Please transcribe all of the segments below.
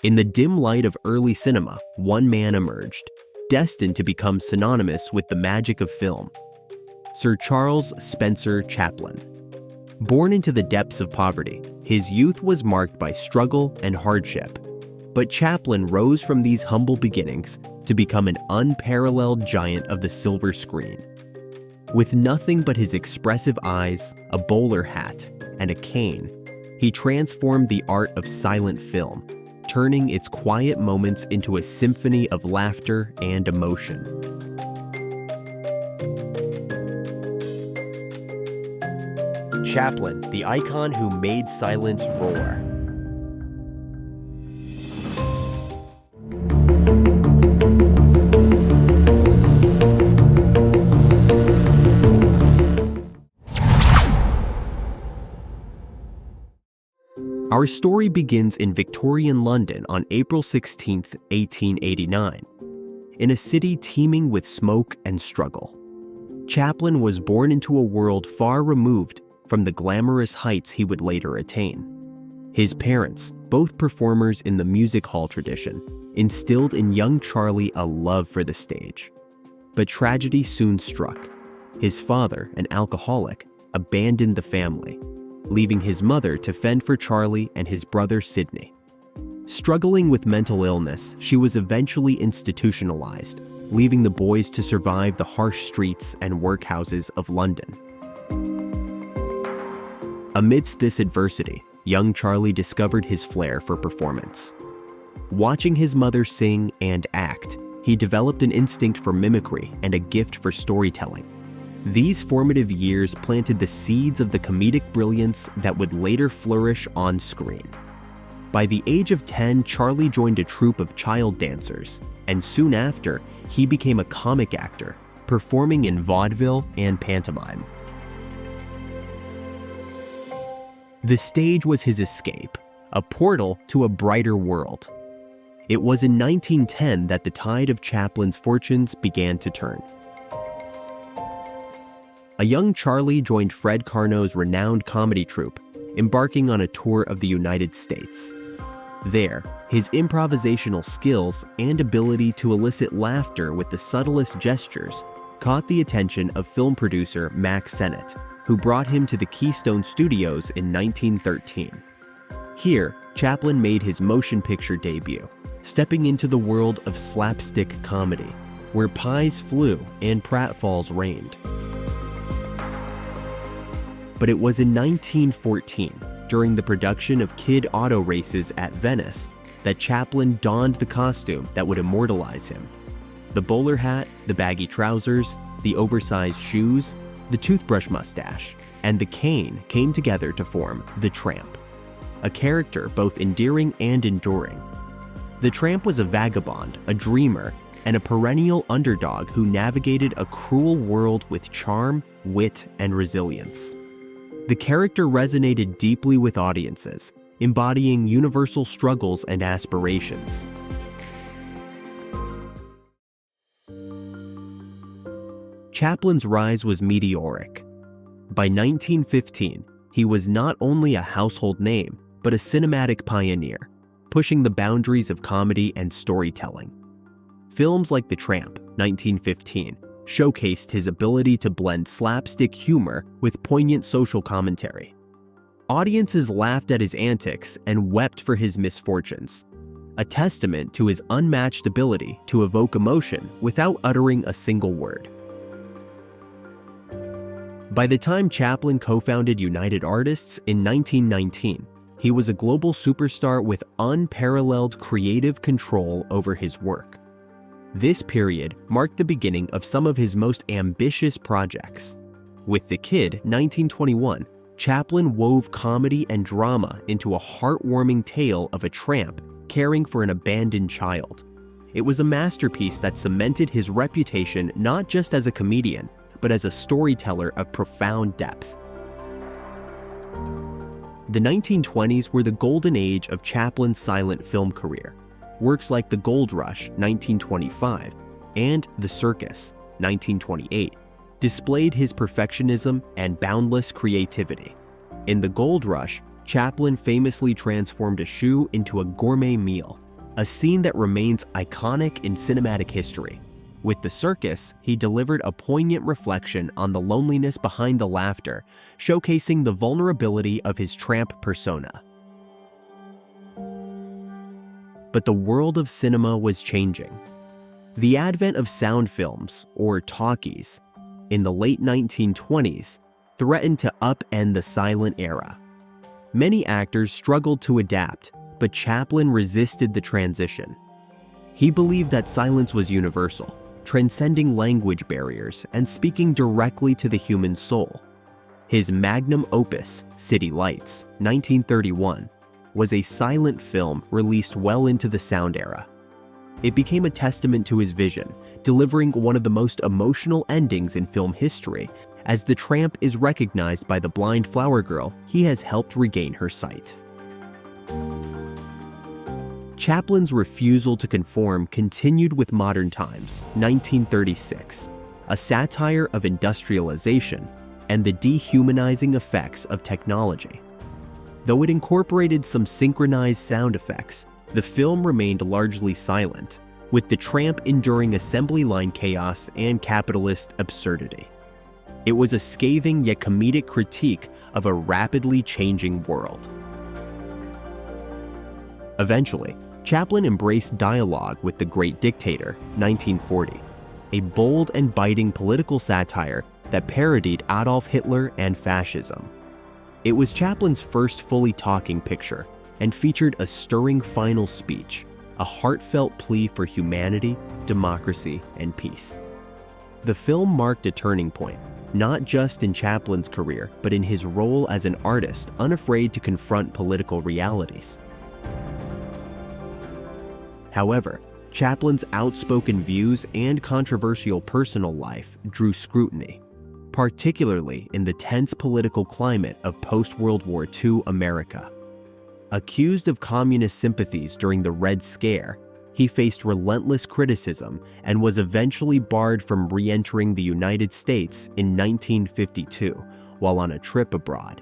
In the dim light of early cinema, one man emerged, destined to become synonymous with the magic of film: Sir Charles Spencer Chaplin. Born into the depths of poverty, his youth was marked by struggle and hardship. But Chaplin rose from these humble beginnings to become an unparalleled giant of the silver screen. With nothing but his expressive eyes, a bowler hat, and a cane, he transformed the art of silent film, turning its quiet moments into a symphony of laughter and emotion. Chaplin, the icon who made silence roar. Our story begins in Victorian London on April 16, 1889, in a city teeming with smoke and struggle. Chaplin was born into a world far removed from the glamorous heights he would later attain. His parents, both performers in the music hall tradition, instilled in young Charlie a love for the stage. But tragedy soon struck. His father, an alcoholic, abandoned the family, leaving his mother to fend for Charlie and his brother Sidney. Struggling with mental illness, she was eventually institutionalized, leaving the boys to survive the harsh streets and workhouses of London. Amidst this adversity, young Charlie discovered his flair for performance. Watching his mother sing and act, he developed an instinct for mimicry and a gift for storytelling. These formative years planted the seeds of the comedic brilliance that would later flourish on screen. By the age of 10, Charlie joined a troupe of child dancers, and soon after, he became a comic actor, performing in vaudeville and pantomime. The stage was his escape, a portal to a brighter world. It was in 1910 that the tide of Chaplin's fortunes began to turn. A young Charlie joined Fred Carnot's renowned comedy troupe, embarking on a tour of the United States. There, his improvisational skills and ability to elicit laughter with the subtlest gestures caught the attention of film producer Mack Sennett, who brought him to the Keystone Studios in 1913. Here, Chaplin made his motion picture debut, stepping into the world of slapstick comedy, where pies flew and pratfalls reigned. But it was in 1914, during the production of Kid Auto Races at Venice, that Chaplin donned the costume that would immortalize him. The bowler hat, the baggy trousers, the oversized shoes, the toothbrush mustache, and the cane came together to form the Tramp, a character both endearing and enduring. The Tramp was a vagabond, a dreamer, and a perennial underdog who navigated a cruel world with charm, wit, and resilience. The character resonated deeply with audiences, embodying universal struggles and aspirations. Chaplin's rise was meteoric. By 1915, he was not only a household name, but a cinematic pioneer, pushing the boundaries of comedy and storytelling. Films like The Tramp, 1915, showcased his ability to blend slapstick humor with poignant social commentary. Audiences laughed at his antics and wept for his misfortunes, a testament to his unmatched ability to evoke emotion without uttering a single word. By the time Chaplin co-founded United Artists in 1919, he was a global superstar with unparalleled creative control over his work. This period marked the beginning of some of his most ambitious projects. With The Kid, 1921, Chaplin wove comedy and drama into a heartwarming tale of a tramp caring for an abandoned child. It was a masterpiece that cemented his reputation not just as a comedian, but as a storyteller of profound depth. The 1920s were the golden age of Chaplin's silent film career. Works like The Gold Rush, 1925, and The Circus, 1928, displayed his perfectionism and boundless creativity. In The Gold Rush, Chaplin famously transformed a shoe into a gourmet meal, a scene that remains iconic in cinematic history. With The Circus, he delivered a poignant reflection on the loneliness behind the laughter, showcasing the vulnerability of his tramp persona. But the world of cinema was changing. The advent of sound films, or talkies, in the late 1920s threatened to upend the silent era. Many actors struggled to adapt, but Chaplin resisted the transition. He believed that silence was universal, transcending language barriers and speaking directly to the human soul. His magnum opus, City Lights, 1931, was a silent film released well into the sound era. It became a testament to his vision, delivering one of the most emotional endings in film history. As the tramp is recognized by the blind flower girl, he has helped regain her sight. Chaplin's refusal to conform continued with Modern Times, 1936, a satire of industrialization and the dehumanizing effects of technology. Though it incorporated some synchronized sound effects, the film remained largely silent, with the tramp enduring assembly line chaos and capitalist absurdity. It was a scathing yet comedic critique of a rapidly changing world. Eventually, Chaplin embraced dialogue with The Great Dictator, 1940, a bold and biting political satire that parodied Adolf Hitler and fascism. It was Chaplin's first fully talking picture and featured a stirring final speech, a heartfelt plea for humanity, democracy, and peace. The film marked a turning point, not just in Chaplin's career, but in his role as an artist unafraid to confront political realities. However, Chaplin's outspoken views and controversial personal life drew scrutiny, particularly in the tense political climate of post-World War II America. Accused of communist sympathies during the Red Scare, he faced relentless criticism and was eventually barred from re-entering the United States in 1952 while on a trip abroad.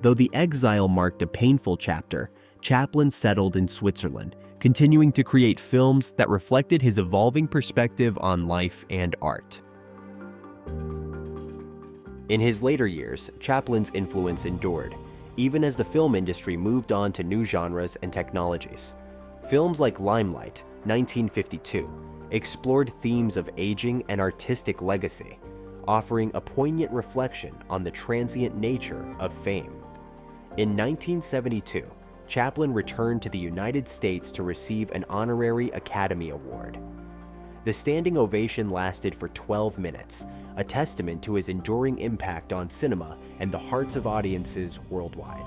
Though the exile marked a painful chapter, Chaplin settled in Switzerland, continuing to create films that reflected his evolving perspective on life and art. In his later years, Chaplin's influence endured, even as the film industry moved on to new genres and technologies. Films like Limelight, 1952, explored themes of aging and artistic legacy, offering a poignant reflection on the transient nature of fame. In 1972, Chaplin returned to the United States to receive an honorary Academy Award. The standing ovation lasted for 12 minutes, a testament to his enduring impact on cinema and the hearts of audiences worldwide.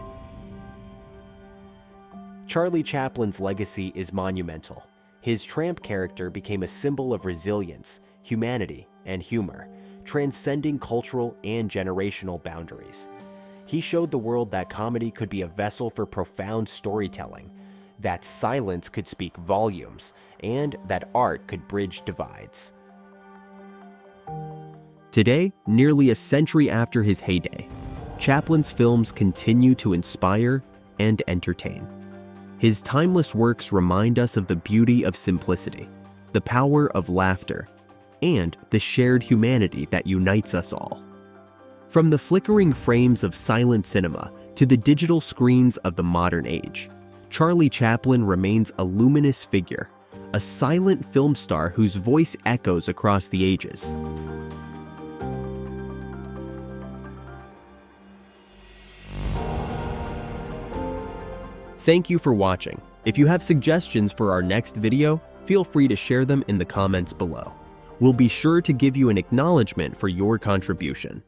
Charlie Chaplin's legacy is monumental. His tramp character became a symbol of resilience, humanity, and humor, transcending cultural and generational boundaries. He showed the world that comedy could be a vessel for profound storytelling, that silence could speak volumes, and that art could bridge divides. Today, nearly a century after his heyday, Chaplin's films continue to inspire and entertain. His timeless works remind us of the beauty of simplicity, the power of laughter, and the shared humanity that unites us all. From the flickering frames of silent cinema to the digital screens of the modern age, Charlie Chaplin remains a luminous figure, a silent film star whose voice echoes across the ages. Thank you for watching. If you have suggestions for our next video, feel free to share them in the comments below. We'll be sure to give you an acknowledgement for your contribution.